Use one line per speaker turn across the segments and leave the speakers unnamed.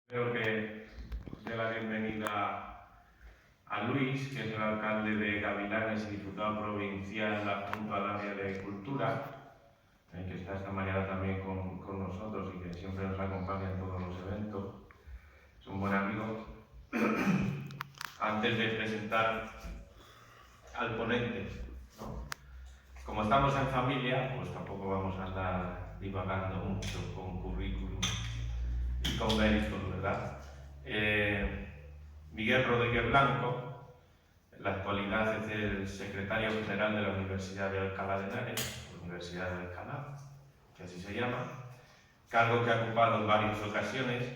Creo que dé la bienvenida a Luis, que es el alcalde de Gavilanes y diputado provincial adjunto al área de cultura, que está esta mañana también con nosotros y que siempre nos acompaña en todos los eventos. Es un buen amigo. Antes de presentar al ponente, ¿no? Como estamos en familia, pues tampoco vamos a andar divagando mucho con currículum y con méritos, ¿verdad? Miguel Rodríguez Blanco, en la actualidad es el secretario general de la Universidad de Alcalá de Henares, Universidad de Alcalá, que así se llama, cargo que ha ocupado en varias ocasiones,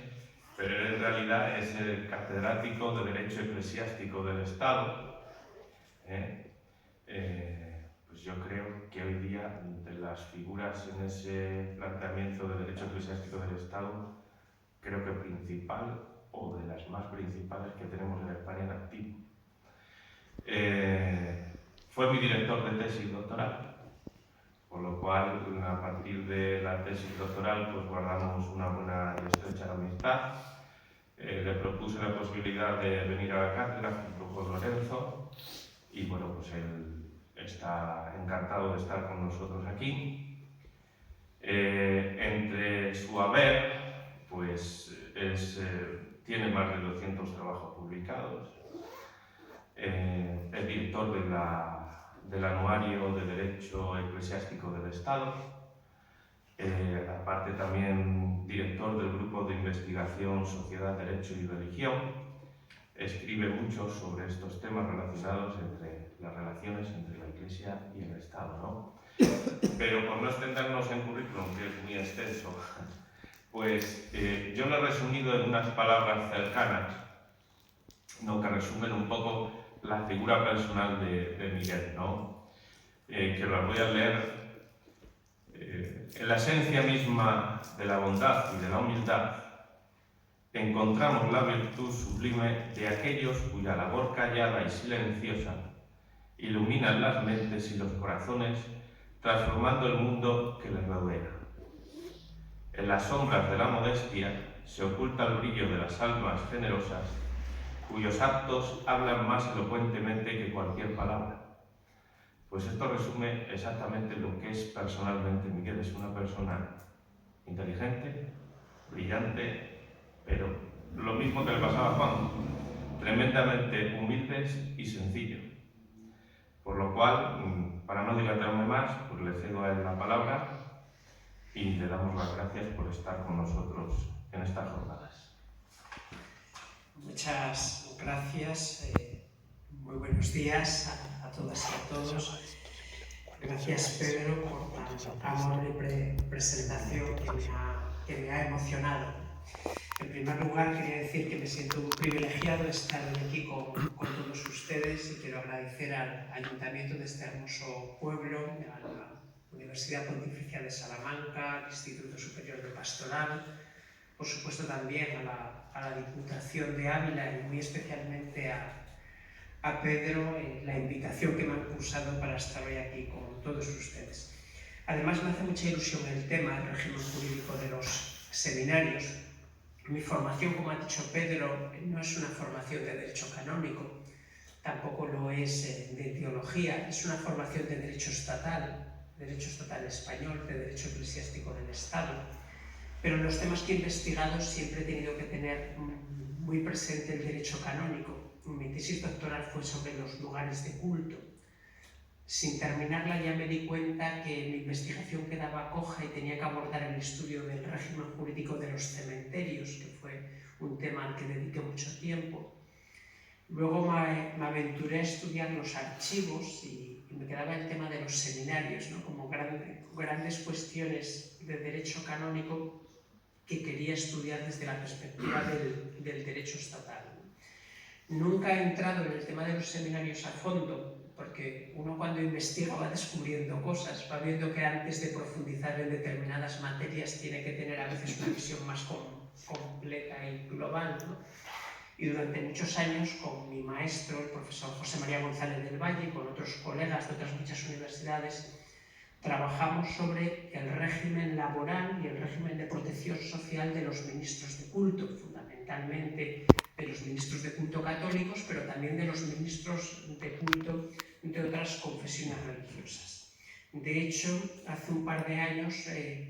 pero él en realidad es el catedrático de Derecho Eclesiástico del Estado. Pues yo creo que hoy día, de las figuras en ese planteamiento de Derecho Eclesiástico del Estado, creo que principal o de las más principales que tenemos en España en activo. Fue mi director de tesis doctoral, por lo cual a partir de la tesis doctoral pues guardamos una buena y estrecha amistad. Le propuse la posibilidad de venir a la cátedra junto con Lorenzo y bueno, pues él está encantado de estar con nosotros aquí. Entre su haber, pues tiene más de 200 trabajos publicados. Es director del Anuario de Derecho Eclesiástico del Estado. Aparte también director del Grupo de Investigación Sociedad, Derecho y Religión. Escribe mucho sobre estos temas relacionados entre las relaciones entre la Iglesia y el Estado, ¿no? Pero por no extendernos en currículum, que es muy extenso, pues yo lo he resumido en unas palabras cercanas, ¿no? Que resumen un poco la figura personal de Miguel, ¿no? Que las voy a leer. En la esencia misma de la bondad y de la humildad encontramos la virtud sublime de aquellos cuya labor callada y silenciosa iluminan las mentes y los corazones, transformando el mundo que les rodea. En las sombras de la modestia se oculta el brillo de las almas generosas, cuyos actos hablan más elocuentemente que cualquier palabra. Pues esto resume exactamente lo que es personalmente Miguel. Es una persona inteligente, brillante, pero lo mismo que le pasaba a Juan, tremendamente humildes y sencillos. Por lo cual, para no dilatarme más, pues le cedo a él la palabra y le damos las gracias por estar con nosotros en estas jornadas.
Muchas gracias, muy buenos días a todas y a todos. Gracias, Pedro, por tan amable presentación que me ha emocionado. En primer lugar, quería decir que me siento muy privilegiado de estar hoy aquí con todos ustedes y quiero agradecer al Ayuntamiento de este hermoso pueblo, a la Universidad Pontificia de Salamanca, al Instituto Superior de Pastoral, por supuesto también a la Diputación de Ávila y muy especialmente a Pedro la invitación que me han cursado para estar hoy aquí con todos ustedes. Además me hace mucha ilusión el tema, el régimen jurídico de los seminarios. Mi formación, como ha dicho Pedro, no es una formación de derecho canónico, tampoco lo es de teología, es una formación de derecho estatal español, de derecho eclesiástico del Estado. Pero en los temas que he investigado siempre he tenido que tener muy presente el derecho canónico. Mi tesis doctoral fue sobre los lugares de culto. Sin terminarla ya me di cuenta que mi investigación quedaba coja y tenía que abordar el estudio del régimen jurídico de los cementerios, que fue un tema al que dediqué mucho tiempo. Luego me aventuré a estudiar los archivos y me quedaba el tema de los seminarios, ¿no? Como grandes cuestiones de derecho canónico que quería estudiar desde la perspectiva del derecho estatal. Nunca he entrado en el tema de los seminarios a fondo, porque uno cuando investiga va descubriendo cosas, va viendo que antes de profundizar en determinadas materias tiene que tener a veces una visión más completa y global, ¿no? Y durante muchos años con mi maestro, el profesor José María González del Valle, y con otros colegas de otras muchas universidades, trabajamos sobre el régimen laboral y el régimen de protección social de los ministros de culto, fundamentalmente fundamentalmente de los ministros de culto católicos, pero también de los ministros de culto de otras confesiones religiosas. De hecho, hace un par de años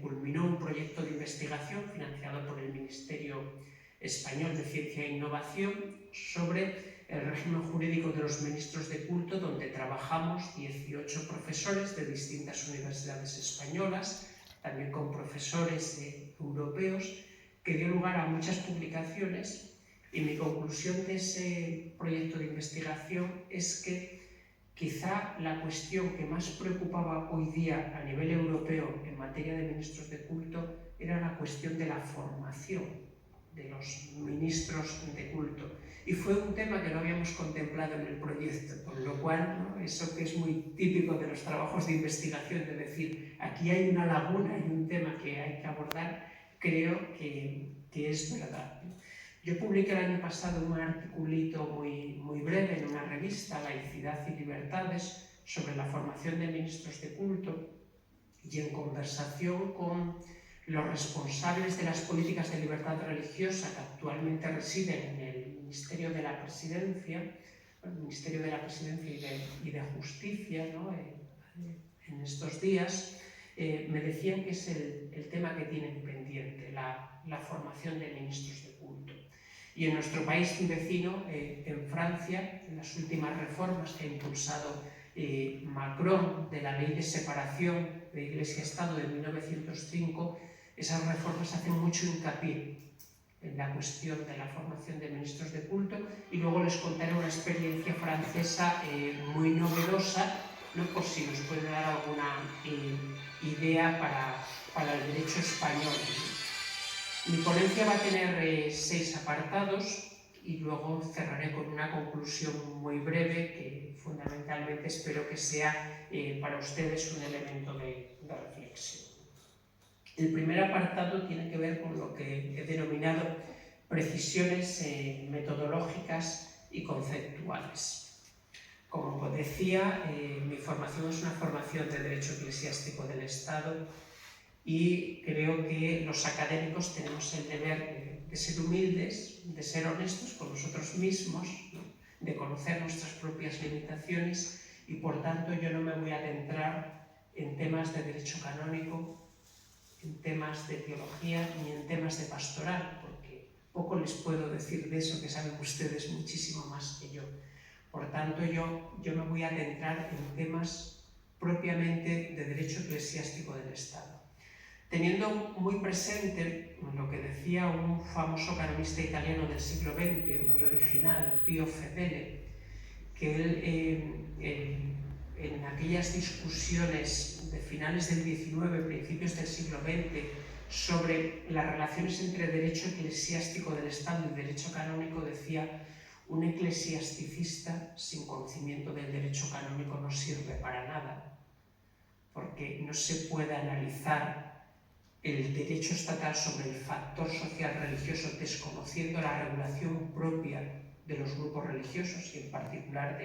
culminó un proyecto de investigación financiado por el Ministerio Español de Ciencia e Innovación sobre el régimen jurídico de los ministros de culto, donde trabajamos 18 profesores de distintas universidades españolas, también con profesores europeos, que dio lugar a muchas publicaciones, y mi conclusión de ese proyecto de investigación es que quizá la cuestión que más preocupaba hoy día a nivel europeo en materia de ministros de culto era la cuestión de la formación de los ministros de culto. Y fue un tema que no habíamos contemplado en el proyecto, con lo cual, ¿no?, eso que es muy típico de los trabajos de investigación, de decir, aquí hay una laguna, hay un tema que hay que abordar, creo que es verdad. Yo publiqué el año pasado un articulito muy breve en una revista, Laicidad y Libertades, sobre la formación de ministros de culto, y en conversación con los responsables de las políticas de libertad religiosa que actualmente residen en el Ministerio de la Presidencia, el Ministerio de la Presidencia y de Justicia, ¿no?, en estos días, me decían que es el tema que tienen pendiente, la formación de ministros de culto. Y en nuestro país vecino, en Francia, en las últimas reformas que ha impulsado Macron de la Ley de Separación de Iglesia-Estado de 1905, esas reformas hacen mucho hincapié en la cuestión de la formación de ministros de culto, y luego les contaré una experiencia francesa muy novedosa, ¿no?, por si nos puede dar alguna idea para el derecho español. Mi ponencia va a tener 6 apartados y luego cerraré con una conclusión muy breve que fundamentalmente espero que sea para ustedes un elemento de reflexión. El primer apartado tiene que ver con lo que he denominado precisiones metodológicas y conceptuales. Como decía, mi formación es una formación de Derecho Eclesiástico del Estado, y creo que los académicos tenemos el deber de ser humildes, de ser honestos con nosotros mismos, ¿no?, de conocer nuestras propias limitaciones, y por tanto yo no me voy a adentrar en temas de derecho canónico, en temas de teología ni en temas de pastoral, porque poco les puedo decir de eso, que saben ustedes muchísimo más que yo. Por tanto, yo me voy a adentrar en temas propiamente de derecho eclesiástico del Estado, teniendo muy presente lo que decía un famoso canonista italiano del siglo XX, muy original, Pio Fedele, que él en aquellas discusiones de finales del XIX, principios del siglo XX, sobre las relaciones entre derecho eclesiástico del Estado y derecho canónico, decía: un eclesiasticista sin conocimiento del derecho canónico no sirve para nada, porque no se puede analizar el derecho estatal sobre el factor social religioso desconociendo la regulación propia de los grupos religiosos y en particular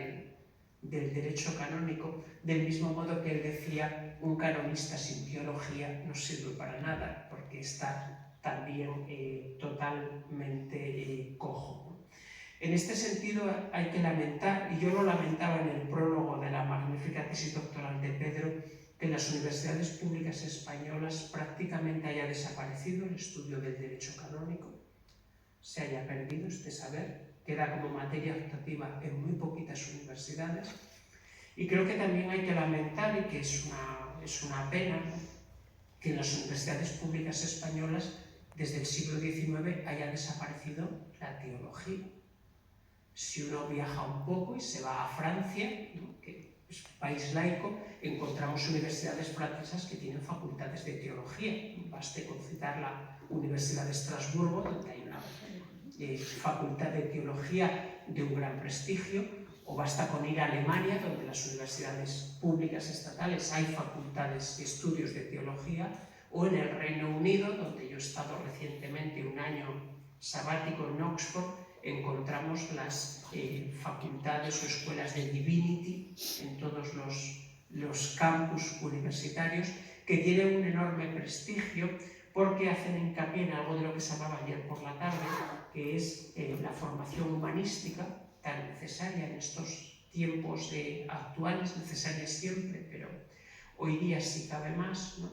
del derecho canónico, del mismo modo que él decía: un canonista sin teología no sirve para nada, porque está también totalmente cojo. En este sentido hay que lamentar, y yo lo lamentaba en el prólogo de la magnífica tesis doctoral de Pedro, que en las universidades públicas españolas prácticamente haya desaparecido el estudio del derecho canónico, se haya perdido este saber, queda como materia optativa en muy poquitas universidades, y creo que también hay que lamentar, y que es una pena, ¿no?, que en las universidades públicas españolas desde el siglo XIX haya desaparecido la teología. Si uno viaja un poco y se va a Francia, ¿no?, que es un país laico, encontramos universidades francesas que tienen facultades de teología. Baste con citar la Universidad de Estrasburgo, donde hay una facultad de teología de un gran prestigio, o basta con ir a Alemania, donde las universidades públicas estatales hay facultades de estudios de teología, o en el Reino Unido, donde yo he estado recientemente un año sabático en Oxford, encontramos las facultades o escuelas de Divinity en todos los campus universitarios, que tienen un enorme prestigio porque hacen hincapié en algo de lo que se hablaba ayer por la tarde, que es la formación humanística, tan necesaria en estos tiempos actuales, necesaria siempre, pero hoy día sí cabe más, ¿no?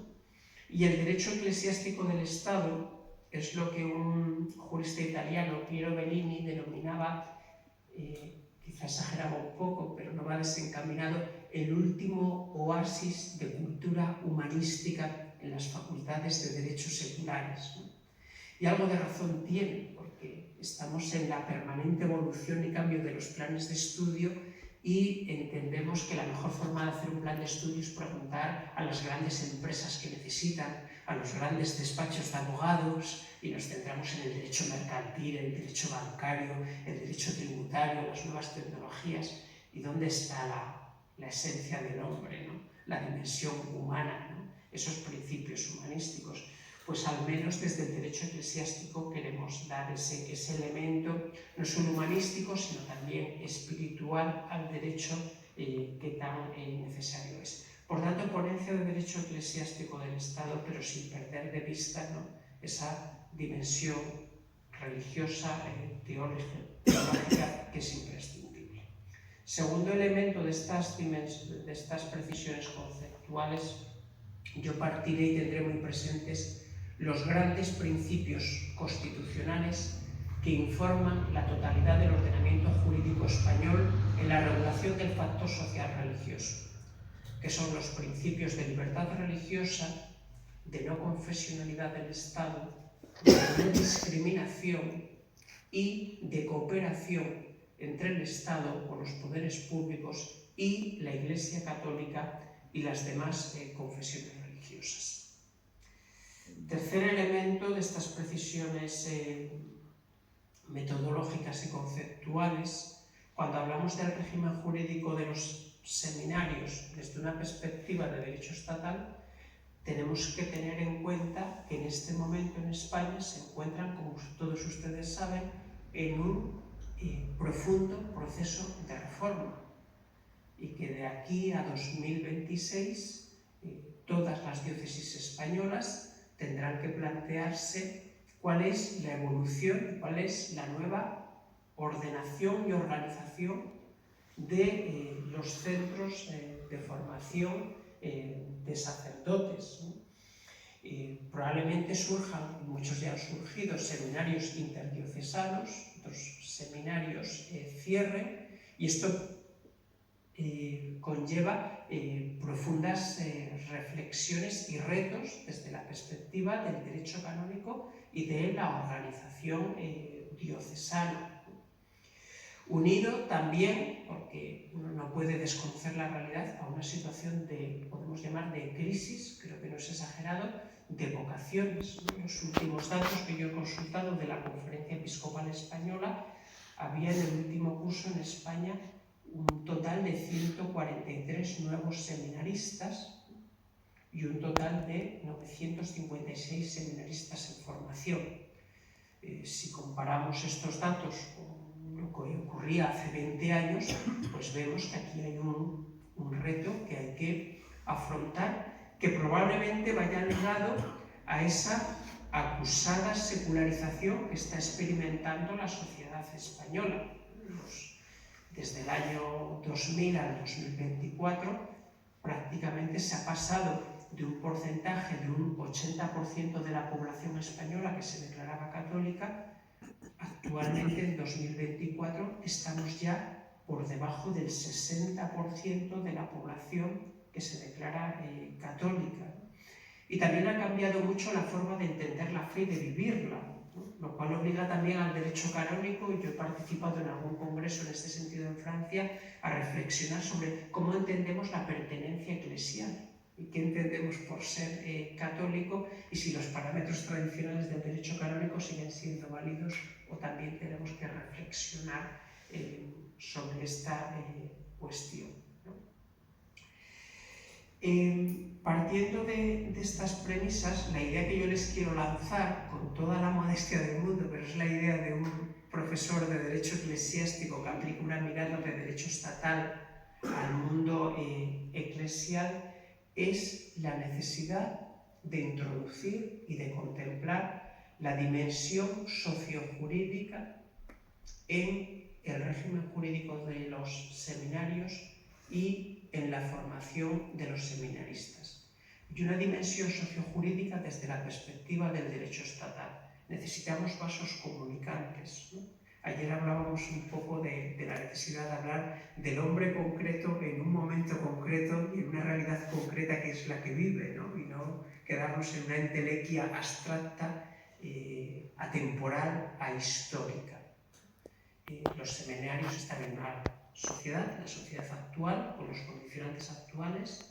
Y el derecho eclesiástico del Estado es lo que un jurista italiano, Piero Bellini, denominaba, quizá exageraba un poco, pero no va desencaminado, el último oasis de cultura humanística en las facultades de derechos seculares, ¿no? Y algo de razón tiene, porque estamos en la permanente evolución y cambio de los planes de estudio y entendemos que la mejor forma de hacer un plan de estudio es preguntar a las grandes empresas que necesitan, a los grandes despachos de abogados, y nos centramos en el derecho mercantil, el derecho bancario, el derecho tributario, las nuevas tecnologías. ¿Y dónde está la esencia del hombre, ¿no? La dimensión humana, ¿no? Esos principios humanísticos? Pues al menos desde el derecho eclesiástico queremos dar ese elemento no solo humanístico, sino también espiritual al derecho que tan necesario es. Por tanto, ponencia de derecho eclesiástico del Estado, pero sin perder de vista, ¿no?, esa dimensión religiosa, teológica, que es imprescindible. Segundo elemento de estas precisiones conceptuales, yo partiré y tendré muy presentes los grandes principios constitucionales que informan la totalidad del ordenamiento jurídico español en la regulación del factor social religioso, que son los principios de libertad religiosa, de no confesionalidad del Estado, de no discriminación y de cooperación entre el Estado o los poderes públicos y la Iglesia Católica y las demás confesiones religiosas. Tercer elemento de estas precisiones metodológicas y conceptuales, cuando hablamos del régimen jurídico de los seminarios desde una perspectiva de derecho estatal, tenemos que tener en cuenta que en este momento en España se encuentran, como todos ustedes saben, en un profundo proceso de reforma y que de aquí a 2026 todas las diócesis españolas tendrán que plantearse cuál es la evolución, cuál es la nueva ordenación y organización de los centros de formación de sacerdotes, ¿no? Probablemente surjan, muchos ya han surgido, seminarios interdiocesanos, otros seminarios cierre, y esto conlleva profundas reflexiones y retos desde la perspectiva del derecho canónico y de la organización diocesana. Unido también, porque uno no puede desconocer la realidad, a una situación de, podemos llamar, de crisis, creo que no es exagerado, de vocaciones. Los últimos datos que yo he consultado de la Conferencia Episcopal Española, había en el último curso en España un total de 143 nuevos seminaristas y un total de 956 seminaristas en formación. Si comparamos estos datos con lo que ocurría hace 20 años, pues vemos que aquí hay un reto que hay que afrontar, que probablemente vaya ligado a esa acusada secularización que está experimentando la sociedad española. Desde el año 2000 al 2024 prácticamente se ha pasado de un porcentaje de un 80% de la población española que se declaraba católica. Actualmente en 2024 estamos ya por debajo del 60% de la población que se declara católica. Y también ha cambiado mucho la forma de entender la fe y de vivirla, ¿no? Lo cual obliga también al derecho canónico, y yo he participado en algún congreso en este sentido en Francia, a reflexionar sobre cómo entendemos la pertenencia eclesial y qué entendemos por ser católico, y si los parámetros tradicionales del derecho canónico siguen siendo válidos o también tenemos que reflexionar sobre esta cuestión, ¿no? Partiendo de estas premisas, la idea que yo les quiero lanzar, con toda la modestia del mundo, pero es la idea de un profesor de Derecho Eclesiástico que aplica una mirada de derecho estatal al mundo eclesial, es la necesidad de introducir y de contemplar la dimensión sociojurídica en el régimen jurídico de los seminarios y en la formación de los seminaristas. Y una dimensión sociojurídica desde la perspectiva del derecho estatal. Necesitamos vasos comunicantes, ¿no? Ayer hablábamos un poco de la necesidad de hablar del hombre concreto en un momento concreto y en una realidad concreta que es la que vive, ¿no? Y no quedarnos en una entelequia abstracta, atemporal, ahistórica. Los seminarios están en una sociedad, la sociedad actual, con los condicionantes actuales,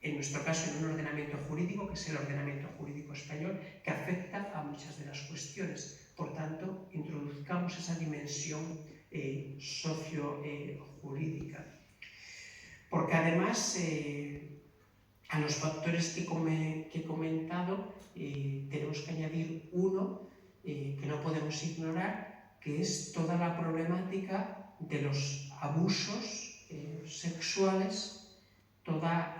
en nuestro caso en un ordenamiento jurídico, que es el ordenamiento jurídico español, que afecta a muchas de las cuestiones. Por tanto, introduzcamos esa dimensión socio-jurídica. Porque además, a los factores que he comentado, tenemos que añadir uno que no podemos ignorar, que es toda la problemática de los abusos sexuales, toda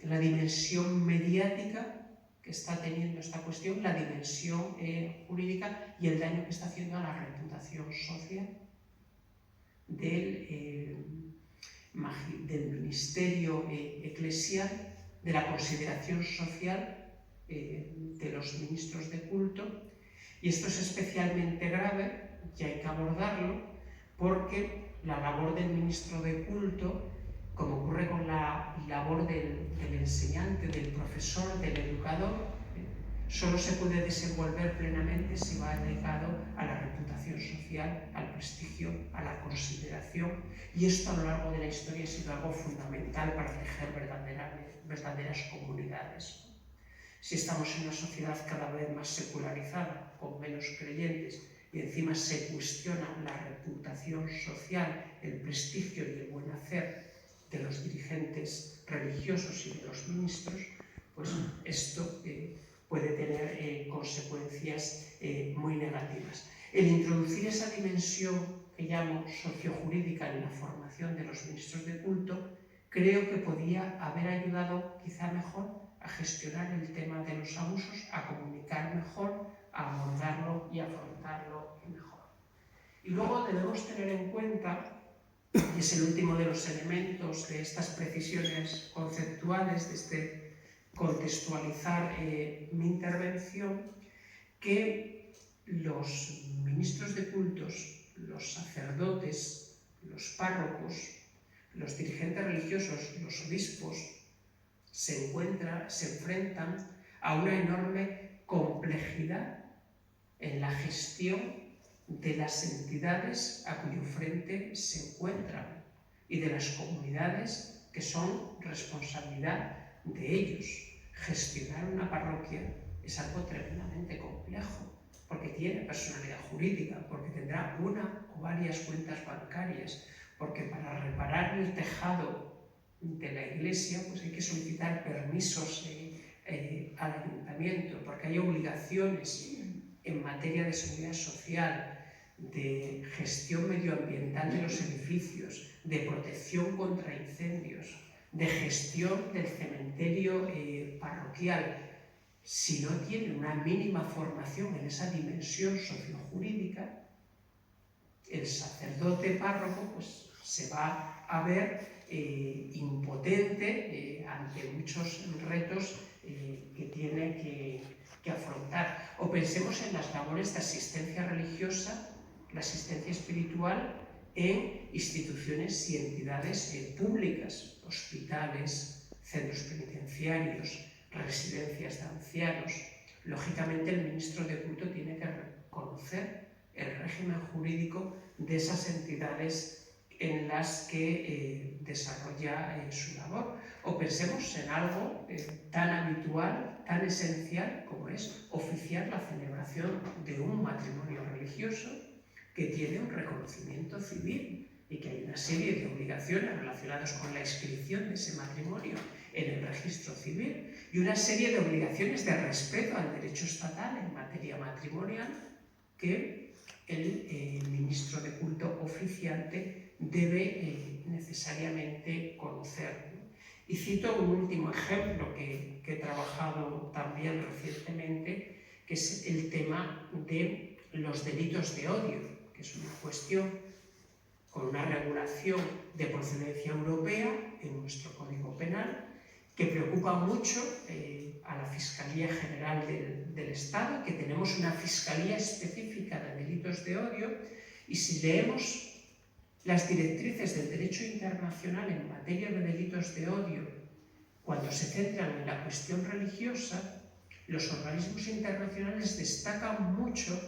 la dimensión mediática que está teniendo esta cuestión, la dimensión jurídica y el daño que está haciendo a la reputación social del ministerio eclesial, de la consideración social de los ministros de culto. Y esto es especialmente grave, y hay que abordarlo, porque la labor del ministro de culto, como ocurre con la labor del enseñante, del profesor, del educador, solo se puede desenvolver plenamente si va ligado a la reputación social, al prestigio, a la consideración. Y esto a lo largo de la historia ha sido algo fundamental para tejer verdaderas comunidades. Si estamos en una sociedad cada vez más secularizada, con menos creyentes, y encima se cuestiona la reputación social, el prestigio y el buen hacer de los dirigentes religiosos y de los ministros, pues esto puede tener consecuencias muy negativas. El introducir esa dimensión que llamo sociojurídica en la formación de los ministros de culto, creo que podía haber ayudado quizá mejor a gestionar el tema de los abusos, a comunicar mejor, a abordarlo y afrontarlo mejor. Y luego debemos tener en cuenta, y es el último de los elementos de estas precisiones conceptuales, de este contextualizar mi intervención, que los ministros de cultos, los sacerdotes, los párrocos, los dirigentes religiosos, los obispos, se enfrentan a una enorme complejidad en la gestión de las entidades a cuyo frente se encuentran y de las comunidades que son responsabilidad de ellos. Gestionar una parroquia es algo tremendamente complejo, porque tiene personalidad jurídica, porque tendrá una o varias cuentas bancarias, porque para reparar el tejado de la iglesia pues hay que solicitar permisos al ayuntamiento, porque hay obligaciones en materia de seguridad social, de gestión medioambiental de los edificios, de protección contra incendios, de gestión del cementerio parroquial. Si no tiene una mínima formación en esa dimensión sociojurídica, el sacerdote párroco pues, se va a ver impotente ante muchos retos que tiene que afrontar. O pensemos en las labores de asistencia religiosa, la asistencia espiritual en instituciones y entidades públicas, hospitales, centros penitenciarios, residencias de ancianos. Lógicamente el ministro de culto tiene que reconocer el régimen jurídico de esas entidades en las que desarrolla su labor. O pensemos en algo tan habitual, tan esencial como es oficiar la celebración de un matrimonio religioso que tiene un reconocimiento civil y que hay una serie de obligaciones relacionadas con la inscripción de ese matrimonio en el registro civil y una serie de obligaciones de respeto al derecho estatal en materia matrimonial que el ministro de culto oficiante debe necesariamente conocer. Y cito un último ejemplo que he trabajado también recientemente, que es el tema de los delitos de odio, que es una cuestión con una regulación de procedencia europea en nuestro Código Penal, que preocupa mucho a la Fiscalía General del Estado, que tenemos una Fiscalía específica de delitos de odio, y si leemos las directrices del derecho internacional en materia de delitos de odio, cuando se centran en la cuestión religiosa, los organismos internacionales destacan mucho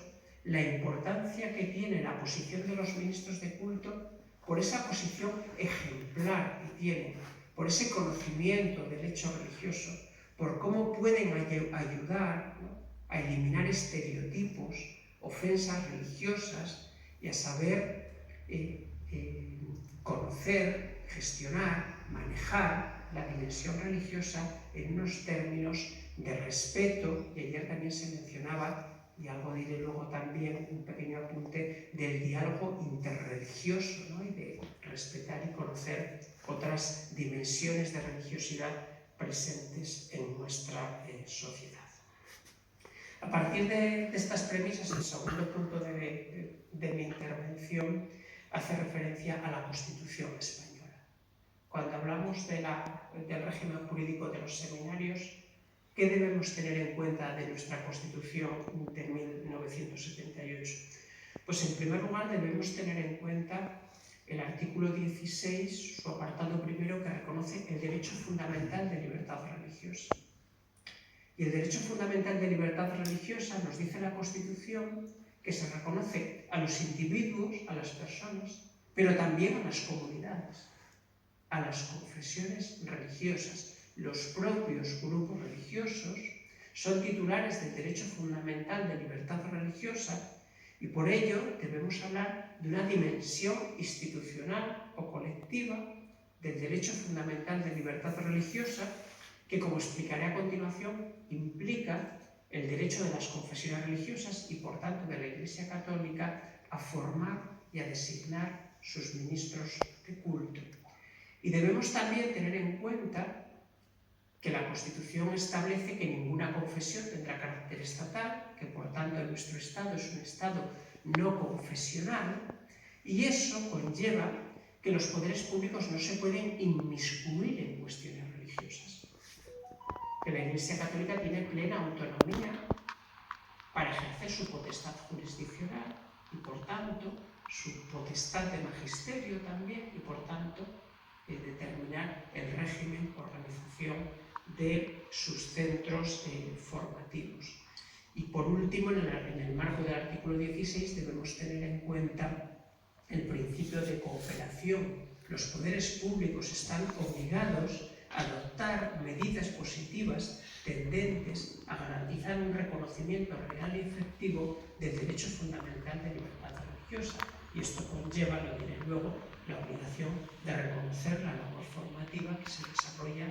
la importancia que tiene la posición de los ministros de culto por esa posición ejemplar que tienen, por ese conocimiento del hecho religioso, por cómo pueden ayudar, ¿no?, a eliminar estereotipos, ofensas religiosas y a saber conocer, gestionar, manejar la dimensión religiosa en unos términos de respeto, y ayer también se mencionaba, y algo diré luego también, un pequeño apunte, del diálogo interreligioso, ¿no?, y de respetar y conocer otras dimensiones de religiosidad presentes en nuestra sociedad. A partir de estas premisas, el segundo punto de mi intervención hace referencia a la Constitución española. Cuando hablamos del régimen jurídico de los seminarios, ¿qué debemos tener en cuenta de nuestra Constitución de 1978? Pues en primer lugar debemos tener en cuenta el artículo 16, su apartado primero, que reconoce el derecho fundamental de libertad religiosa. Y el derecho fundamental de libertad religiosa, nos dice la Constitución, que se reconoce a los individuos, a las personas, pero también a las comunidades, a las confesiones religiosas. Los propios grupos religiosos son titulares del derecho fundamental de libertad religiosa, y por ello debemos hablar de una dimensión institucional o colectiva del derecho fundamental de libertad religiosa, que, como explicaré a continuación, implica el derecho de las confesiones religiosas y, por tanto, de la Iglesia Católica a formar y a designar sus ministros de culto. Y debemos también tener en cuenta que la Constitución establece que ninguna confesión tendrá carácter estatal, que por tanto nuestro Estado es un Estado no confesional, y eso conlleva que los poderes públicos no se pueden inmiscuir en cuestiones religiosas, que la Iglesia Católica tiene plena autonomía para ejercer su potestad jurisdiccional y, por tanto, su potestad de magisterio también, y por tanto determinar el régimen, organización de sus centros formativos. Y por último, en el marco del artículo 16 debemos tener en cuenta el principio de cooperación. Los poderes públicos están obligados a adoptar medidas positivas tendentes a garantizar un reconocimiento real y efectivo del derecho fundamental de libertad religiosa. Y esto conlleva, lo diré luego, la obligación de reconocer la labor formativa que se desarrolla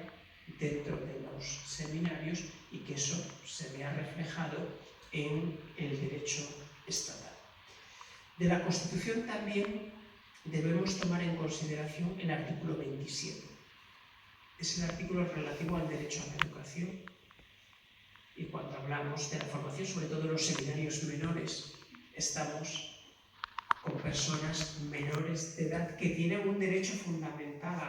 dentro de los seminarios y que eso se vea reflejado en el derecho estatal. De la Constitución también debemos tomar en consideración el artículo 27. Es el artículo relativo al derecho a la educación. Y cuando hablamos de la formación, sobre todo en los seminarios menores, estamos con personas menores de edad que tienen un derecho fundamental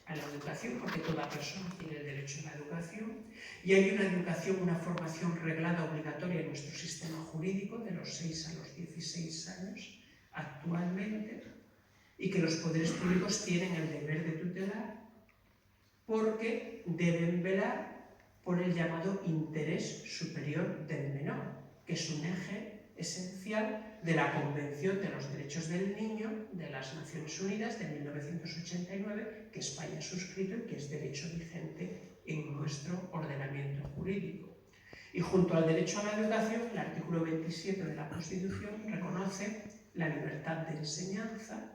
a la educación, porque toda persona tiene el derecho a la educación, y hay una educación, una formación reglada obligatoria en nuestro sistema jurídico de los 6 a los 16 años actualmente, y que los poderes públicos tienen el deber de tutelar porque deben velar por el llamado interés superior del menor, que es un eje esencial de la Convención de los Derechos del Niño de las Naciones Unidas de 1989, que España ha suscrito y que es derecho vigente en nuestro ordenamiento jurídico. Y junto al derecho a la educación, el artículo 27 de la Constitución reconoce la libertad de enseñanza,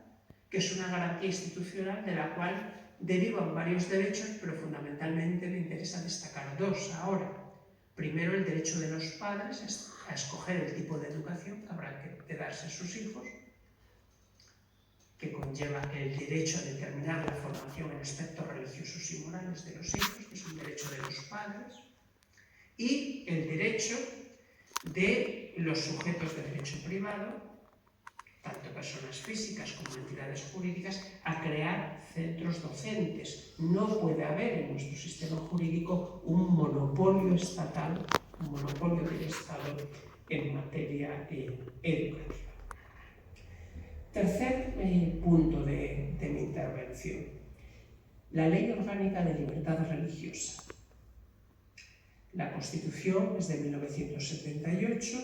que es una garantía institucional de la cual derivan varios derechos, pero fundamentalmente me interesa destacar dos ahora. Primero, el derecho de los padres a escoger el tipo de educación que habrá que darse a sus hijos, que conlleva el derecho a determinar la formación en aspectos religiosos y morales de los hijos, que es un derecho de los padres, y el derecho de los sujetos de derecho privado, tanto personas físicas como entidades jurídicas, a crear centros docentes. No puede haber en nuestro sistema jurídico un monopolio estatal, un monopolio del Estado en materia educativa. Tercer punto de mi intervención. La Ley Orgánica de Libertad Religiosa. La Constitución es de 1978,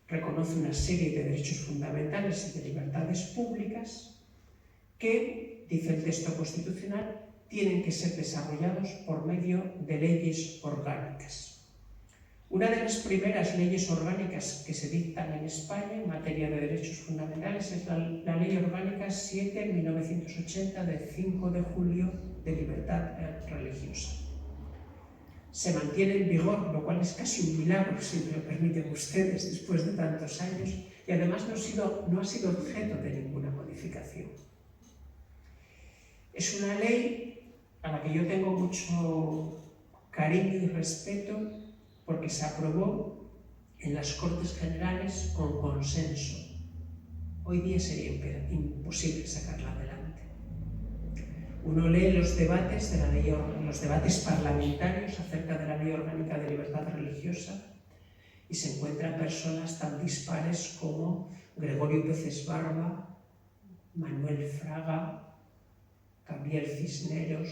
reconoce una serie de derechos fundamentales y de libertades públicas que, dice el texto constitucional, tienen que ser desarrollados por medio de leyes orgánicas. Una de las primeras leyes orgánicas que se dictan en España en materia de derechos fundamentales es la Ley Orgánica 7/1980 de 5 de julio de libertad religiosa. Se mantiene en vigor, lo cual es casi un milagro, si me lo permiten ustedes, después de tantos años, y además no ha sido objeto de ninguna modificación. Es una ley a la que yo tengo mucho cariño y respeto porque se aprobó en las Cortes Generales con consenso. Hoy día sería imposible sacarla adelante. Uno lee los debates parlamentarios acerca de la Ley Orgánica de Libertad Religiosa y se encuentran personas tan dispares como Gregorio Peces Barba, Manuel Fraga, Gabriel Cisneros,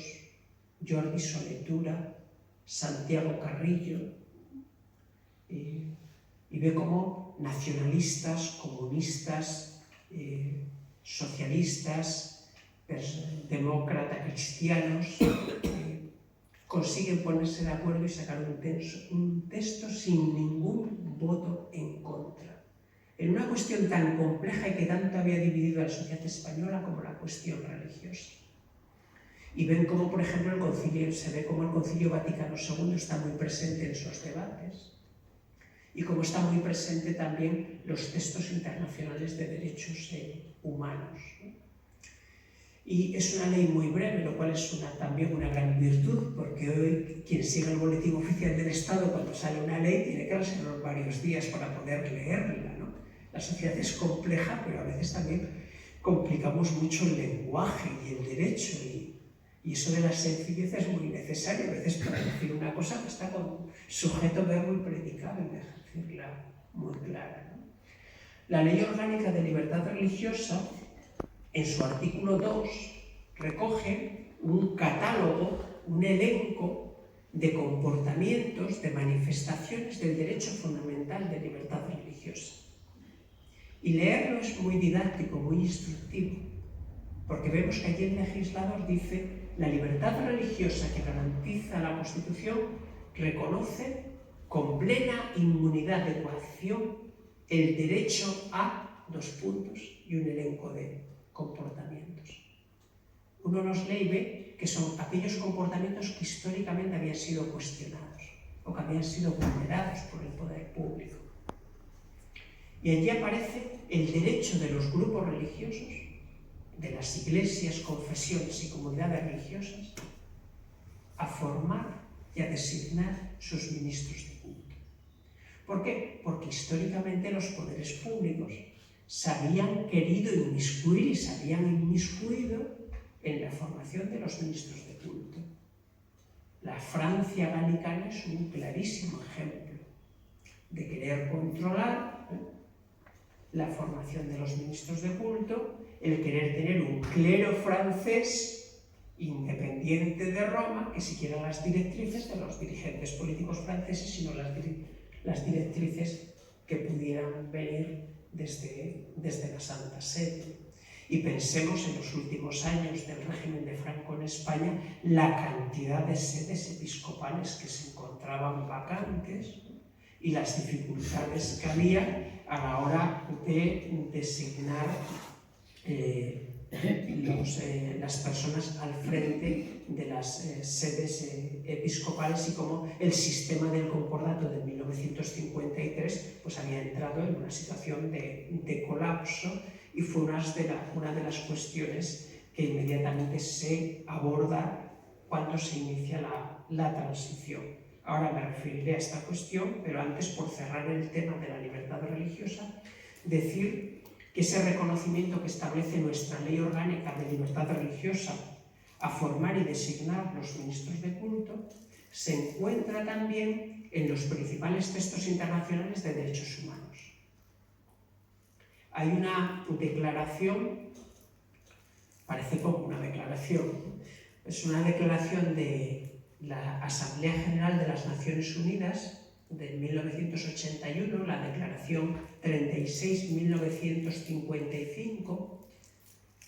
Jordi Soletura, Santiago Carrillo, y ve cómo nacionalistas, comunistas, socialistas, demócratas, cristianos, consiguen ponerse de acuerdo y sacar un texto sin ningún voto en contra. En una cuestión tan compleja y que tanto había dividido a la sociedad española como la cuestión religiosa. Y ven cómo, por ejemplo, se ve cómo el Concilio Vaticano II está muy presente en esos debates y cómo está muy presente también los textos internacionales de derechos humanos. Y es una ley muy breve, lo cual es también una gran virtud, porque hoy quien sigue el boletín oficial del Estado cuando sale una ley tiene que reservar varios días para poder leerla, ¿no? La sociedad es compleja, pero a veces también complicamos mucho el lenguaje y el derecho, y eso de la sencillez es muy necesario, a veces para decir una cosa que está con sujeto, verbo y predicado, y decirla muy clara, ¿no? La Ley Orgánica de Libertad Religiosa, en su artículo 2, recoge un catálogo, un elenco de comportamientos, de manifestaciones del derecho fundamental de libertad religiosa. Y leerlo es muy didáctico, muy instructivo, porque vemos que allí el legislador dice: la libertad religiosa que garantiza la Constitución reconoce con plena inmunidad de coacción el derecho a dos puntos y un elenco de comportamientos. Uno los lee y ve que son aquellos comportamientos que históricamente habían sido cuestionados o que habían sido vulnerados por el poder público. Y allí aparece el derecho de los grupos religiosos, de las iglesias, confesiones y comunidades religiosas, a formar y a designar sus ministros de culto. ¿Por qué? Porque históricamente los poderes públicos se habían querido inmiscuir y se habían inmiscuido en la formación de los ministros de culto. La Francia galicana es un clarísimo ejemplo de querer controlar la formación de los ministros de culto, el querer tener un clero francés independiente de Roma que siguiera las directrices de los dirigentes políticos franceses, sino las directrices que pudieran venir desde la Santa Sede. Y pensemos en los últimos años del régimen de Franco en España, la cantidad de sedes episcopales que se encontraban vacantes y las dificultades que había a la hora de designar las personas al frente de las sedes episcopales, y cómo el sistema del concordato de 1953 pues había entrado en una situación de colapso, y fue una de las cuestiones que inmediatamente se aborda cuando se inicia la transición. Ahora me referiré a esta cuestión, pero antes, por cerrar el tema de la libertad religiosa, decir que ese reconocimiento que establece nuestra ley orgánica de libertad religiosa a formar y designar los ministros de culto se encuentra también en los principales textos internacionales de derechos humanos. Hay una declaración, parece poco una declaración, es una declaración de la Asamblea General de las Naciones Unidas de 1981, la Declaración 36-1955,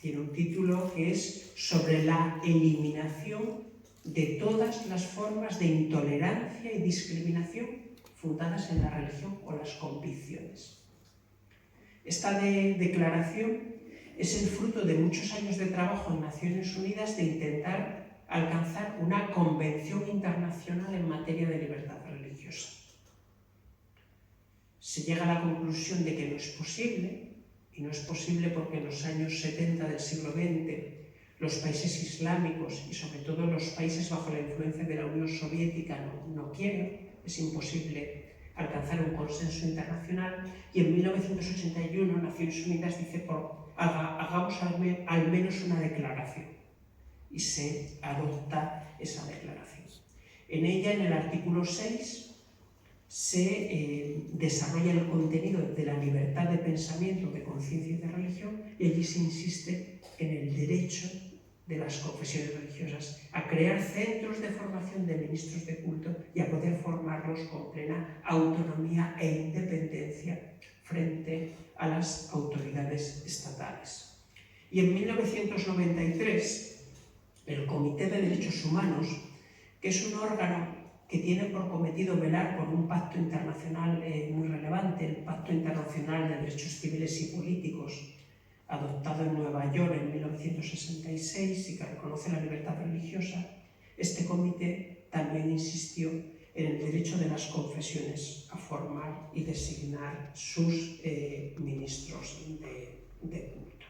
tiene un título que es sobre la eliminación de todas las formas de intolerancia y discriminación fundadas en la religión o las convicciones. Esta declaración es el fruto de muchos años de trabajo en Naciones Unidas de intentar alcanzar una convención internacional en materia de libertad religiosa. Se llega a la conclusión de que no es posible, y no es posible porque en los años 70 del siglo XX los países islámicos y sobre todo los países bajo la influencia de la Unión Soviética no quieren, es imposible alcanzar un consenso internacional, y en 1981 Naciones Unidas dice hagamos al menos una declaración, y se adopta esa declaración. En ella, en el artículo 6, se desarrolla el contenido de la libertad de pensamiento, de conciencia y de religión, y allí se insiste en el derecho de las confesiones religiosas a crear centros de formación de ministros de culto y a poder formarlos con plena autonomía e independencia frente a las autoridades estatales. Y en 1993, el Comité de Derechos Humanos, que es un órgano que tiene por cometido velar por un pacto internacional muy relevante, el Pacto Internacional de Derechos Civiles y Políticos, adoptado en Nueva York en 1966 y que reconoce la libertad religiosa, este comité también insistió en el derecho de las confesiones a formar y designar sus ministros de culto.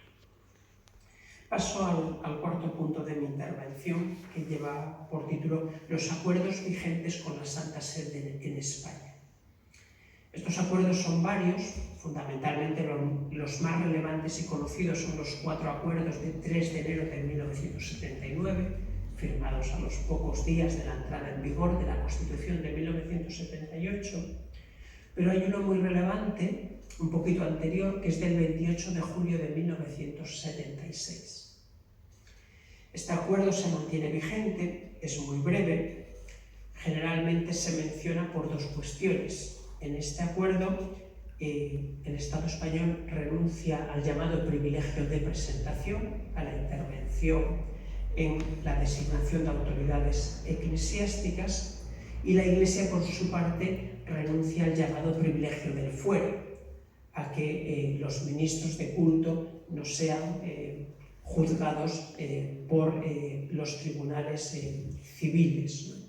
Paso al cuarto punto de mi intervención, que lleva por título Los acuerdos vigentes con la Santa Sede en España. Estos acuerdos son varios, fundamentalmente los más relevantes y conocidos son los 4 acuerdos de 3 de enero de 1979, firmados a los pocos días de la entrada en vigor de la Constitución de 1978, pero hay uno muy relevante, un poquito anterior, que es del 28 de julio de 1976. Este acuerdo se mantiene vigente, es muy breve, generalmente se menciona por 2 cuestiones. En este acuerdo, el Estado español renuncia al llamado privilegio de presentación, a la intervención en la designación de autoridades eclesiásticas, y la Iglesia, por su parte, renuncia al llamado privilegio del fuero, a que los ministros de culto no sean juzgados por los tribunales civiles.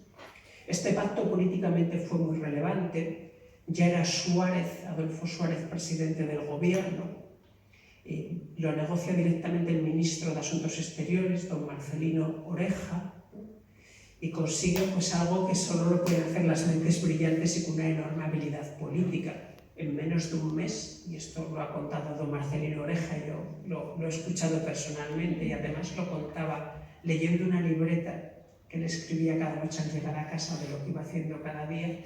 Este pacto políticamente fue muy relevante. Ya era Adolfo Suárez, presidente del gobierno. Lo negocia directamente el ministro de Asuntos Exteriores, don Marcelino Oreja, y consigue algo que solo lo pueden hacer las mentes brillantes y con una enorme habilidad política. En menos de un mes, y esto lo ha contado don Marcelino Oreja, yo lo he escuchado personalmente y además lo contaba leyendo una libreta que le escribía cada noche al llegar a casa de lo que iba haciendo cada día,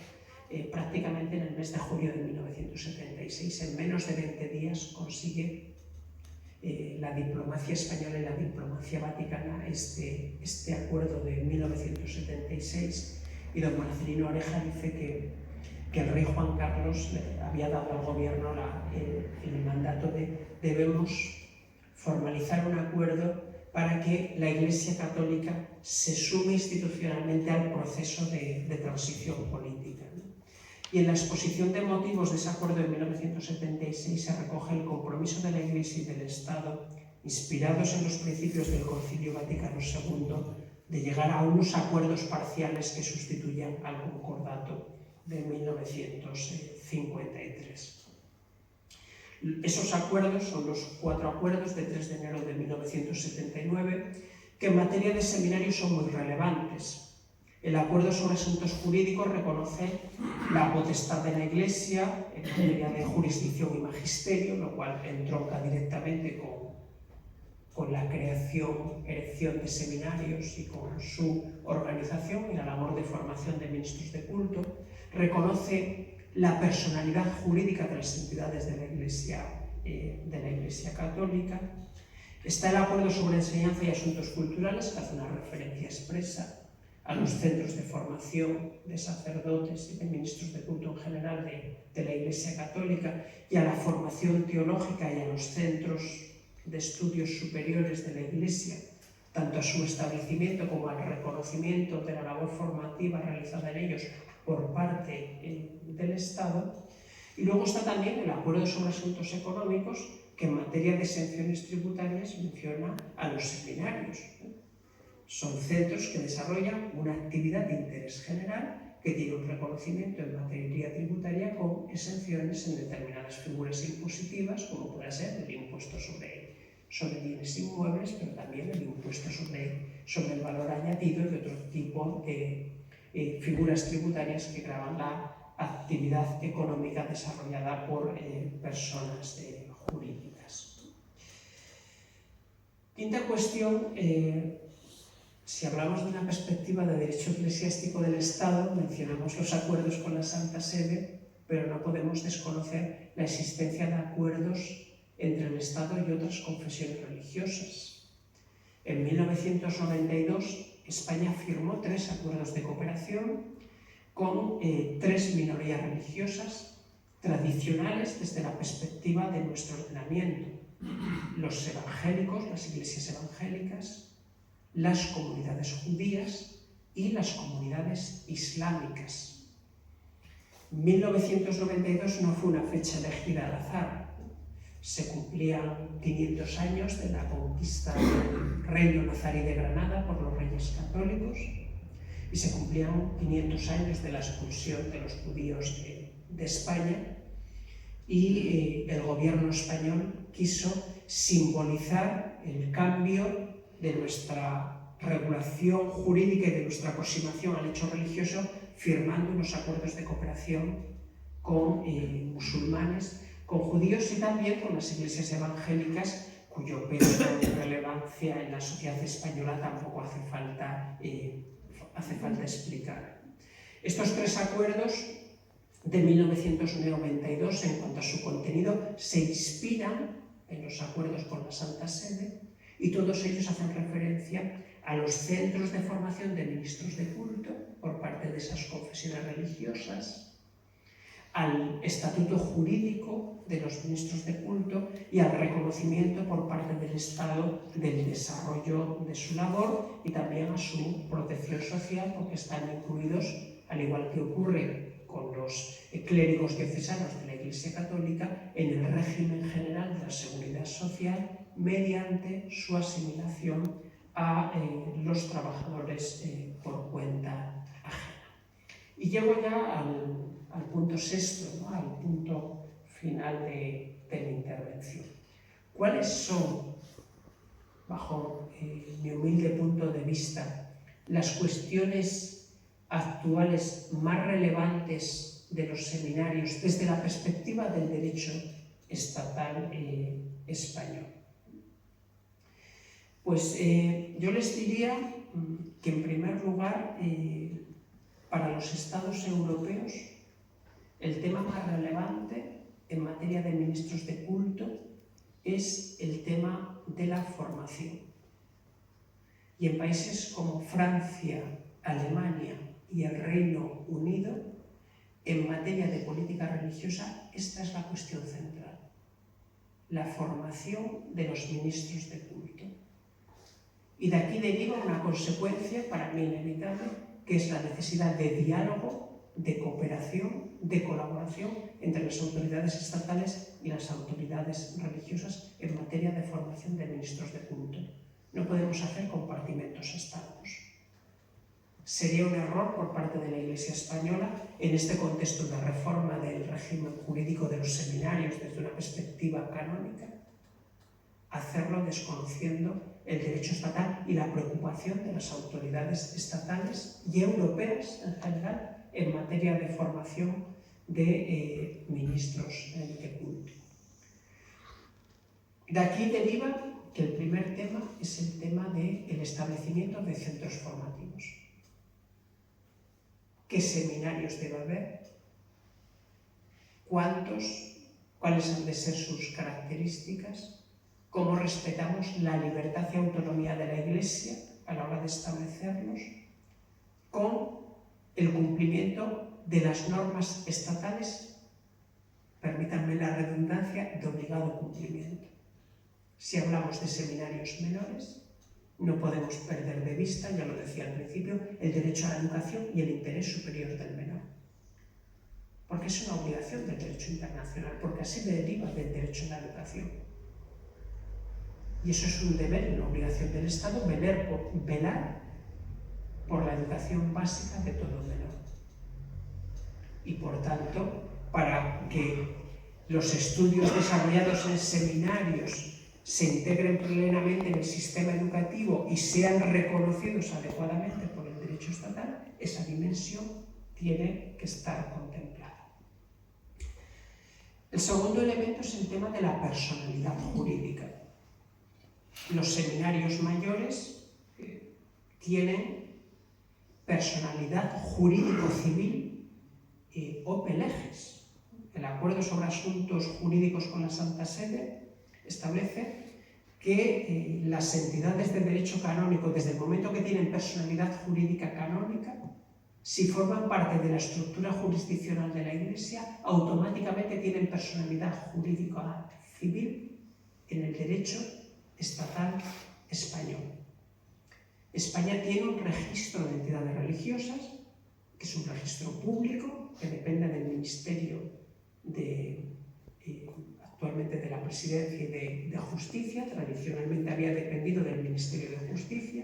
prácticamente en el mes de julio de 1976, en menos de 20 días, consigue la diplomacia española y la diplomacia vaticana este acuerdo de 1976, y don Marcelino Oreja dice que el rey Juan Carlos le había dado al gobierno el mandato de debemos formalizar un acuerdo para que la Iglesia Católica se sume institucionalmente al proceso de transición política. Y en la exposición de motivos de ese acuerdo de 1976 se recoge el compromiso de la Iglesia y del Estado, inspirados en los principios del Concilio Vaticano II, de llegar a unos acuerdos parciales que sustituyan al concordato de 1953. Esos acuerdos son los 4 acuerdos de 3 de enero de 1979, que en materia de seminarios son muy relevantes. El acuerdo sobre asuntos jurídicos reconoce la potestad de la Iglesia en materia de jurisdicción y magisterio, lo cual entronca directamente con la creación, erección de seminarios y con su organización y la labor de formación de ministros de culto. Reconoce la personalidad jurídica de las entidades de la Iglesia Católica. Está el acuerdo sobre enseñanza y asuntos culturales, que hace una referencia expresa a los centros de formación de sacerdotes y de ministros de culto en general de la Iglesia Católica, y a la formación teológica y a los centros de estudios superiores de la Iglesia, tanto a su establecimiento como al reconocimiento de la labor formativa realizada en ellos por parte del Estado. Y luego está también el acuerdo sobre asuntos económicos, que en materia de exenciones tributarias menciona a los seminarios. Son centros que desarrollan una actividad de interés general que tiene un reconocimiento en materia tributaria con exenciones en determinadas figuras impositivas, como puede ser el impuesto sobre bienes inmuebles, pero también el impuesto sobre el valor añadido y otro tipo de figuras tributarias que gravan la actividad económica desarrollada por personas jurídicas. Quinta cuestión. Si hablamos de una perspectiva de derecho eclesiástico del Estado, mencionamos los acuerdos con la Santa Sede, pero no podemos desconocer la existencia de acuerdos entre el Estado y otras confesiones religiosas. En 1992, España firmó 3 acuerdos de cooperación con 3 minorías religiosas tradicionales desde la perspectiva de nuestro ordenamiento: los evangélicos, las iglesias evangélicas, las comunidades judías y las comunidades islámicas. 1992 no fue una fecha elegida al azar. Se cumplían 500 años de la conquista del Reino Nazarí de Granada por los Reyes Católicos y se cumplían 500 años de la expulsión de los judíos de España, y el gobierno español quiso simbolizar el cambio de nuestra regulación jurídica y de nuestra aproximación al hecho religioso, firmando unos acuerdos de cooperación con musulmanes, con judíos y también con las iglesias evangélicas, cuyo peso y relevancia en la sociedad española tampoco hace falta explicar. Estos 3 acuerdos de 1992, en cuanto a su contenido, se inspiran en los acuerdos con la Santa Sede, y todos ellos hacen referencia a los centros de formación de ministros de culto por parte de esas confesiones religiosas, al estatuto jurídico de los ministros de culto y al reconocimiento por parte del Estado del desarrollo de su labor y también a su protección social, porque están incluidos, al igual que ocurre con los clérigos diocesanos de la Iglesia Católica, en el régimen general de la seguridad social, mediante su asimilación a los trabajadores por cuenta ajena. Y llego ya al punto sexto, ¿no? Al punto final de mi intervención. ¿Cuáles son, bajo mi humilde punto de vista, las cuestiones actuales más relevantes de los seminarios desde la perspectiva del derecho estatal español? Pues yo les diría que, en primer lugar, para los estados europeos, el tema más relevante en materia de ministros de culto es el tema de la formación. Y en países como Francia, Alemania y el Reino Unido, en materia de política religiosa, esta es la cuestión central: la formación de los ministros de culto. Y de aquí deriva una consecuencia para mí inevitable, que es la necesidad de diálogo, de cooperación, de colaboración entre las autoridades estatales y las autoridades religiosas en materia de formación de ministros de culto. No podemos hacer compartimentos estancos. Sería un error por parte de la Iglesia española, en este contexto de reforma del régimen jurídico de los seminarios desde una perspectiva canónica, hacerlo desconociendo el derecho estatal y la preocupación de las autoridades estatales y europeas en general en materia de formación de ministros de culto. De aquí deriva que el primer tema es el tema del establecimiento de centros formativos. ¿Qué seminarios debe haber? ¿Cuántos? ¿Cuáles han de ser sus características? ¿Cómo respetamos la libertad y autonomía de la Iglesia a la hora de establecerlos? Con el cumplimiento de las normas estatales, permítanme la redundancia, de obligado cumplimiento. Si hablamos de seminarios menores, no podemos perder de vista, ya lo decía al principio, el derecho a la educación y el interés superior del menor. Porque es una obligación del derecho internacional, porque así deriva del derecho a la educación. Y eso es un deber y una obligación del Estado, velar por la educación básica de todo menor. Y por tanto, para que los estudios desarrollados en seminarios se integren plenamente en el sistema educativo y sean reconocidos adecuadamente por el derecho estatal, esa dimensión tiene que estar contemplada. El segundo elemento es el tema de la personalidad jurídica. Los seminarios mayores tienen personalidad jurídico-civil o peleges. El Acuerdo sobre Asuntos Jurídicos con la Santa Sede establece que las entidades de derecho canónico, desde el momento que tienen personalidad jurídica canónica, si forman parte de la estructura jurisdiccional de la Iglesia, automáticamente tienen personalidad jurídica civil en el derecho estatal español. España tiene un registro de entidades religiosas, que es un registro público, que depende del Ministerio actualmente de la Presidencia y de Justicia, tradicionalmente había dependido del Ministerio de Justicia,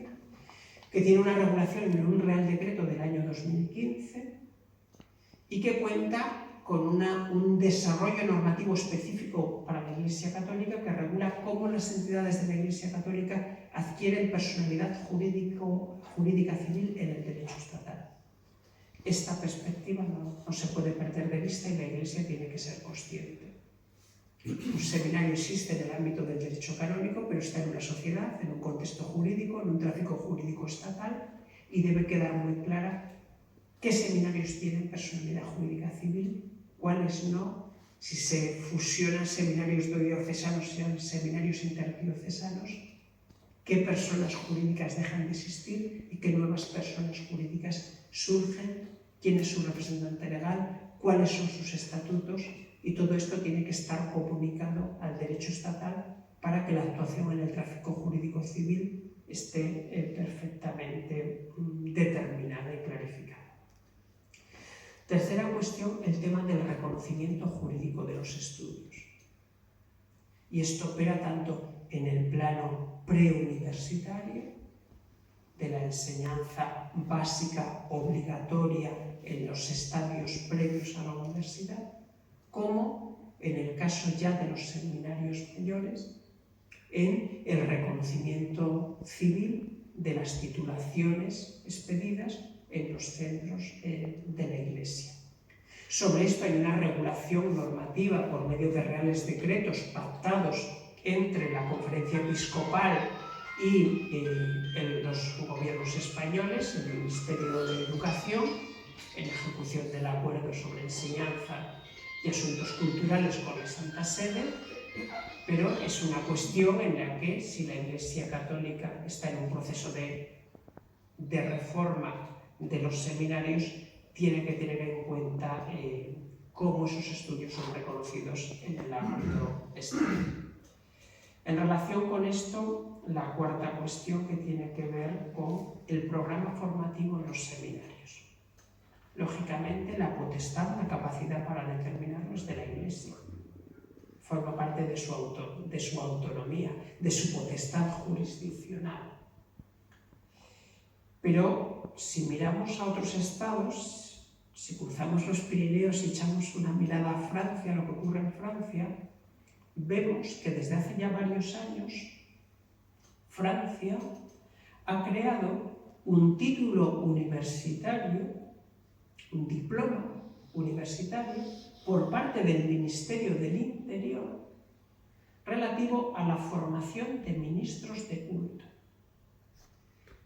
que tiene una regulación en un Real Decreto del año 2015 y que cuenta con un desarrollo normativo específico para la Iglesia Católica que regula cómo las entidades de la Iglesia Católica adquieren personalidad jurídica civil en el derecho estatal. Esta perspectiva no se puede perder de vista y la Iglesia tiene que ser consciente. Un seminario existe en el ámbito del derecho canónico, pero está en una sociedad, en un contexto jurídico, en un tráfico jurídico estatal, y debe quedar muy clara qué seminarios tienen personalidad jurídica civil, cuáles no, si se fusionan seminarios diocesanos, sean seminarios interdiocesanos, qué personas jurídicas dejan de existir y qué nuevas personas jurídicas surgen, quién es su representante legal, cuáles son sus estatutos, y todo esto tiene que estar comunicado al derecho estatal para que la actuación en el tráfico jurídico civil esté perfectamente determinada y clarificada. Tercera cuestión, el tema del reconocimiento jurídico de los estudios. Y esto opera tanto en el plano preuniversitario, de la enseñanza básica obligatoria en los estadios previos a la universidad, como en el caso ya de los seminarios mayores, en el reconocimiento civil de las titulaciones expedidas en los centros de la Iglesia. Sobre esto hay una regulación normativa por medio de reales decretos pactados entre la Conferencia Episcopal y los gobiernos españoles, el Ministerio de Educación, en ejecución del Acuerdo sobre Enseñanza y Asuntos Culturales con la Santa Sede, pero es una cuestión en la que, si la Iglesia Católica está en un proceso de reforma de los seminarios, tiene que tener en cuenta cómo esos estudios son reconocidos en el ámbito estatal. En relación con esto, la cuarta cuestión que tiene que ver con el programa formativo en los seminarios. Lógicamente, la potestad, la capacidad para determinarlos de la Iglesia. Forma parte de su autonomía, de su potestad jurisdiccional. Pero si miramos a otros estados, si cruzamos los Pirineos y echamos una mirada a Francia, a lo que ocurre en Francia, vemos que desde hace ya varios años Francia ha creado un título universitario, un diploma universitario, por parte del Ministerio del Interior relativo a la formación de ministros de culto.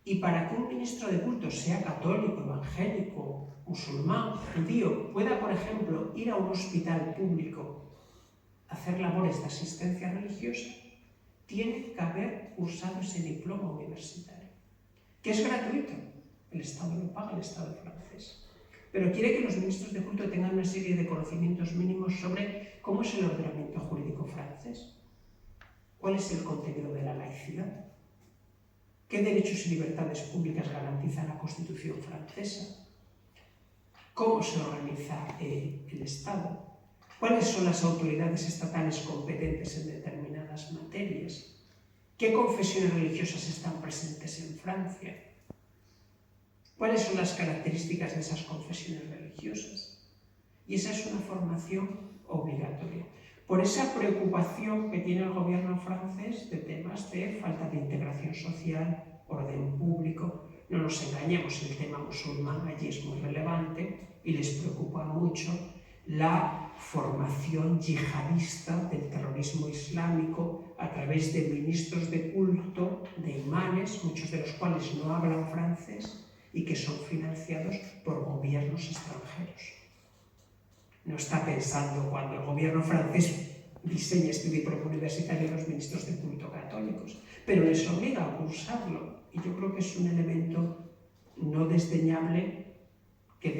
Y para que un ministro de culto sea católico, evangélico, musulmán, judío, pueda, por ejemplo, ir a un hospital público a hacer labores de asistencia religiosa, tiene que haber cursado ese diploma universitario, que es gratuito. El Estado lo paga, el Estado francés. Pero quiere que los ministros de culto tengan una serie de conocimientos mínimos sobre cómo es el ordenamiento jurídico francés, cuál es el contenido de la laicidad, qué derechos y libertades públicas garantiza la Constitución francesa, cómo se organiza el Estado, cuáles son las autoridades estatales competentes en determinadas materias, qué confesiones religiosas están presentes en Francia, cuáles son las características de esas confesiones religiosas. Y esa es una formación obligatoria. Por esa preocupación que tiene el gobierno francés de temas de falta de integración social, orden público. No nos engañemos, el tema musulmán allí es muy relevante y les preocupa mucho la formación yihadista del terrorismo islámico a través de ministros de culto, de imanes, muchos de los cuales no hablan francés y que son financiados por gobiernos extranjeros. No está pensando cuando el gobierno francés diseña este diploma universitario a los ministros de culto católicos, pero les obliga a cursarlo. Y yo creo que es un elemento no desdeñable que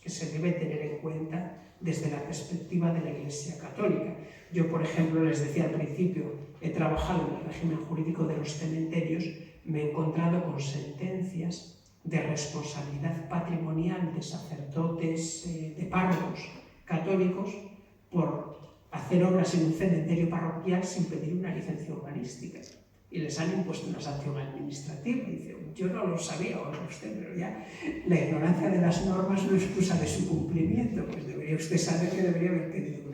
se debe tener en cuenta desde la perspectiva de la Iglesia Católica. Yo, por ejemplo, les decía al principio, he trabajado en el régimen jurídico de los cementerios, me he encontrado con sentencias de responsabilidad patrimonial de sacerdotes, de párrocos católicos, por hacer obras en un cementerio parroquial sin pedir una licencia urbanística. Y les han impuesto una sanción administrativa. Y dice, yo no lo sabía, oiga usted, pero ya la ignorancia de las normas no es excusa de su cumplimiento. Pues debería usted saber que debería haber pedido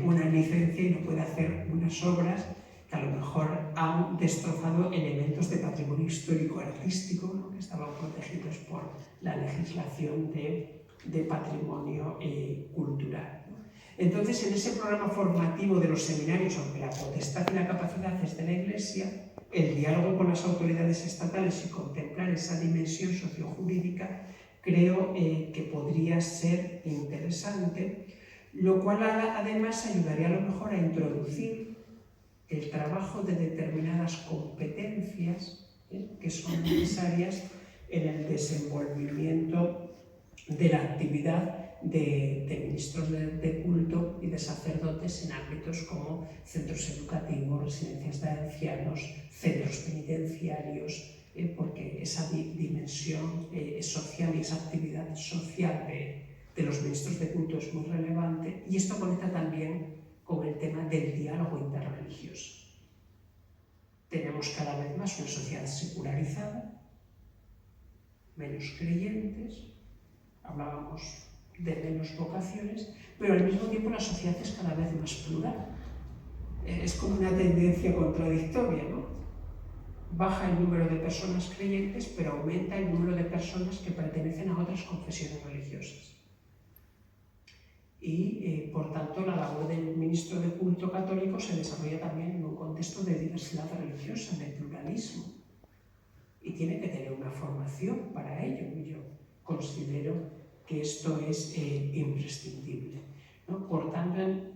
una licencia y no puede hacer unas obras que a lo mejor han destrozado elementos de patrimonio histórico-artístico, ¿no?, que estaban protegidos por la legislación de patrimonio cultural, ¿no? Entonces, en ese programa formativo de los seminarios, aunque la potestad y la capacidad es de la Iglesia, el diálogo con las autoridades estatales y contemplar esa dimensión sociojurídica creo que podría ser interesante, lo cual además ayudaría a lo mejor a introducir el trabajo de determinadas competencias que son necesarias en el desenvolvimiento de la actividad de ministros de culto y de sacerdotes en ámbitos como centros educativos, residencias de ancianos, centros penitenciarios, porque esa dimensión social y esa actividad social de los ministros de culto es muy relevante, y esto conecta también con el tema del diálogo interreligioso. Tenemos cada vez más una sociedad secularizada, menos creyentes, hablábamos de menos vocaciones, pero al mismo tiempo la sociedad es cada vez más plural. Es como una tendencia contradictoria, ¿no? Baja el número de personas creyentes, pero aumenta el número de personas que pertenecen a otras confesiones religiosas. Y, por tanto, la labor del ministro de culto católico se desarrolla también en un contexto de diversidad religiosa, de pluralismo. Y tiene que tener una formación para ello. Y yo considero que esto es imprescindible, ¿no? Por tanto,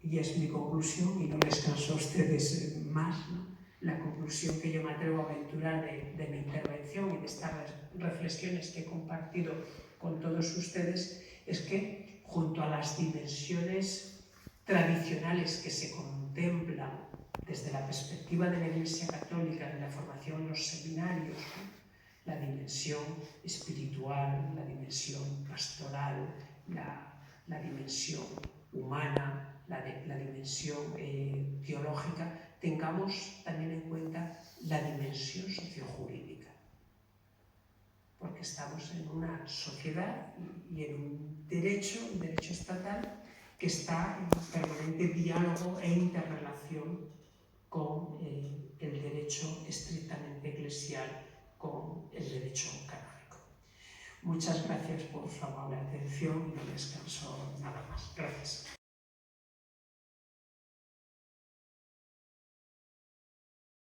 y es mi conclusión, y no les canso a ustedes más, ¿no?, la conclusión que yo me atrevo a aventurar de mi intervención y de estas reflexiones que he compartido con todos ustedes es que, junto a las dimensiones tradicionales que se contemplan desde la perspectiva de la Iglesia Católica en la formación en los seminarios, ¿no?, la dimensión espiritual, la dimensión pastoral, la dimensión humana, la dimensión teológica, tengamos también en cuenta la dimensión sociojurídica. Porque estamos en una sociedad y en un derecho estatal que está en permanente diálogo e interrelación con el derecho estrictamente eclesial, con el derecho canónico. Muchas gracias por su amable atención y no descanso